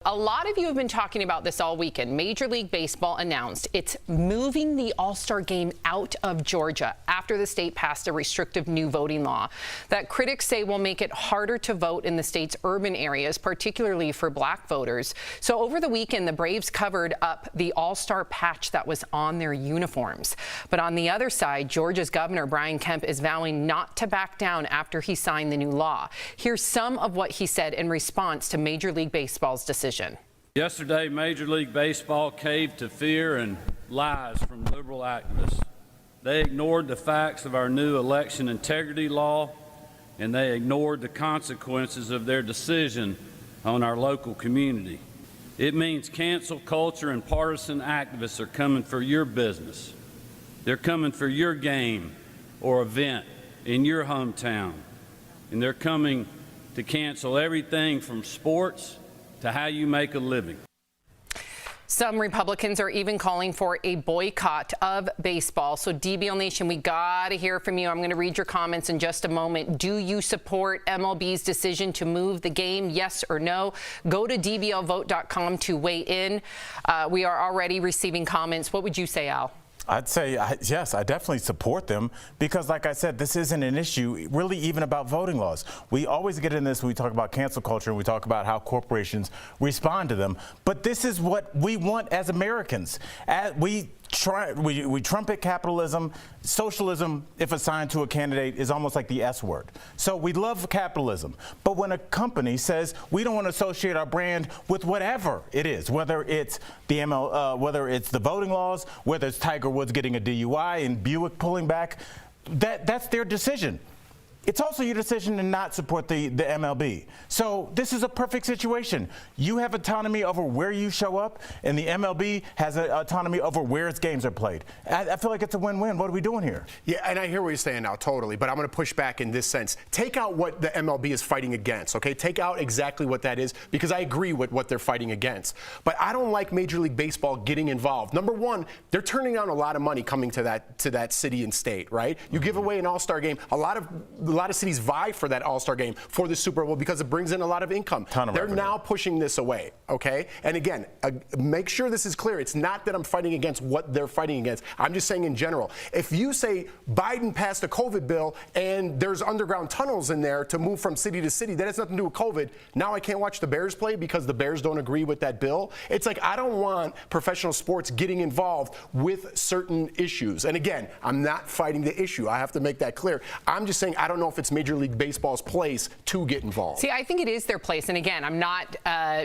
A lot of you have been talking about this all weekend. Major League Baseball announced it's moving the All-Star game out of Georgia after the state passed a restrictive new voting law that critics say will make it harder to vote in the state's urban areas, particularly for black voters. So over the weekend, the Braves covered up the All-Star patch that was on their uniforms. But on the other side, Georgia's Governor Brian Kemp is vowing not to back down after he signed the new law. Here's some of what he said in response to Major League Baseball's decision. Yesterday, Major League Baseball caved to fear and lies from liberal activists. They ignored the facts of our new election integrity law, and they ignored the consequences of their decision on our local community. It means cancel culture and partisan activists are coming for your business. They're coming for your game or event in your hometown, and they're coming to cancel everything from sports to how you make a living. Some Republicans are even calling for a boycott of baseball. So DBL Nation, we got to hear from you. I'm going to read your comments in just a moment. Do you support MLB's decision to move the game? Yes or no? Go to dblvote.com to weigh in. We are already receiving comments. What would you say, Al? I'd say, yes, I definitely support them because, like I said, this isn't an issue really even about voting laws. We always get in this when we talk about cancel culture and we talk about how corporations respond to them. But this is what we want as Americans. We trumpet capitalism. Socialism, if assigned to a candidate, is almost like the S word. So we love capitalism. But when a company says we don't want to associate our brand with whatever it is, whether it's the whether it's the voting laws, whether it's Tiger Woods getting a DUI and Buick pulling back, that's their decision. It's also your decision to not support the MLB. So this is a perfect situation. You have autonomy over where you show up, and the MLB has autonomy over where its games are played. I feel like it's a win-win. What are we doing here? Yeah, and I hear what you're saying now, totally, but I'm going to push back in this sense. Take out what the MLB is fighting against, okay? Take out exactly what that is, because I agree with what they're fighting against. But I don't like Major League Baseball getting involved. Number one, they're turning down a lot of money coming to that city and state, right? You give away an All-Star game. A lot of cities vie for that All-Star game for the Super Bowl because it brings in a lot of income. They're now pushing this away, okay? And again, make sure this is clear. It's not that I'm fighting against what they're fighting against. I'm just saying in general. If you say Biden passed a COVID bill and there's underground tunnels in there to move from city to city, that has nothing to do with COVID. Now I can't watch the Bears play because the Bears don't agree with that bill. It's like I don't want professional sports getting involved with certain issues. And again, I'm not fighting the issue. I have to make that clear. I'm just saying I don't know if it's Major League Baseball's place to get involved. See, I think it is their place. And again, I'm not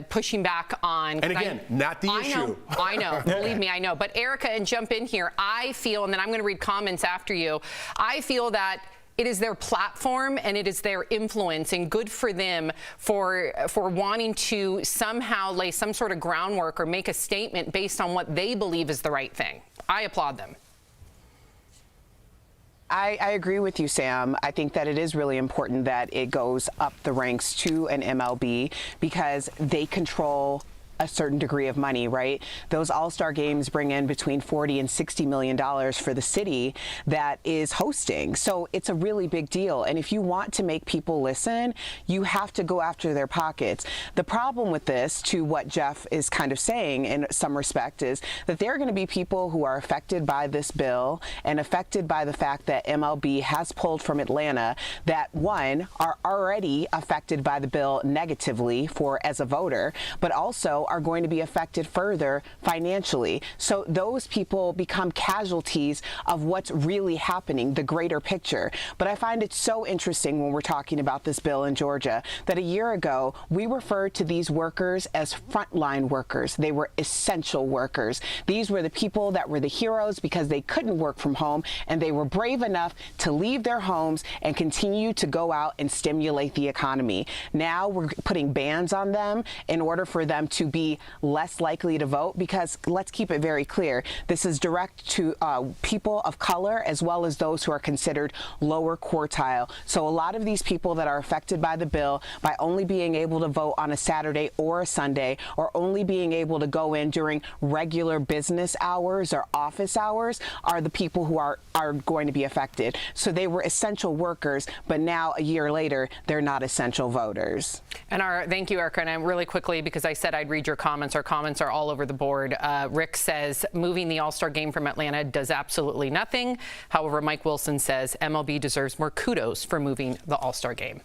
pushing back on. And again, not the issue. I know. Believe me, I know. But Erica, and jump in here. I feel, and then I'm going to read comments after you. I feel that it is their platform and it is their influence, and good for them for wanting to somehow lay some sort of groundwork or make a statement based on what they believe is the right thing. I applaud them. I agree with you, Sam. I think that it is really important that it goes up the ranks to an MLB because they control a certain degree of money, right? Those All-Star games bring in between $40 and $60 million for the city that is hosting. So it's a really big deal. And if you want to make people listen, you have to go after their pockets. The problem with this, to what Jeff is kind of saying in some respect, is that there are going to be people who are affected by this bill and affected by the fact that MLB has pulled from Atlanta that, one, are already affected by the bill negatively as a voter, but also are going to be affected further financially. So those people become casualties of what's really happening, the greater picture. But I find it so interesting when we're talking about this bill in Georgia that a year ago we referred to these workers as frontline workers. They were essential workers. These were the people that were the heroes because they couldn't work from home and they were brave enough to leave their homes and continue to go out and stimulate the economy. Now we're putting bans on them in order for them to be less likely to vote, because let's keep it very clear, this is direct to people of color as well as those who are considered lower quartile. So a lot of these people that are affected by the bill, by only being able to vote on a Saturday or a Sunday, or only being able to go in during regular business hours or office hours, are the people who are going to be affected. So they were essential workers, but now a year later, they're not essential voters. And thank you, Erica. And really quickly, because I said I'd read read your comments. Our comments are all over the board. Rick says moving the All-Star game from Atlanta does absolutely nothing. However, Mike Wilson says MLB deserves more kudos for moving the All-Star game.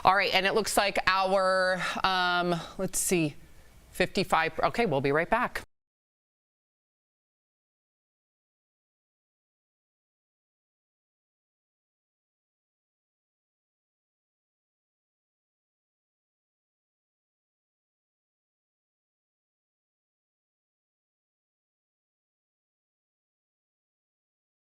All right, and it looks like our, let's see, 55. Okay, we'll be right back.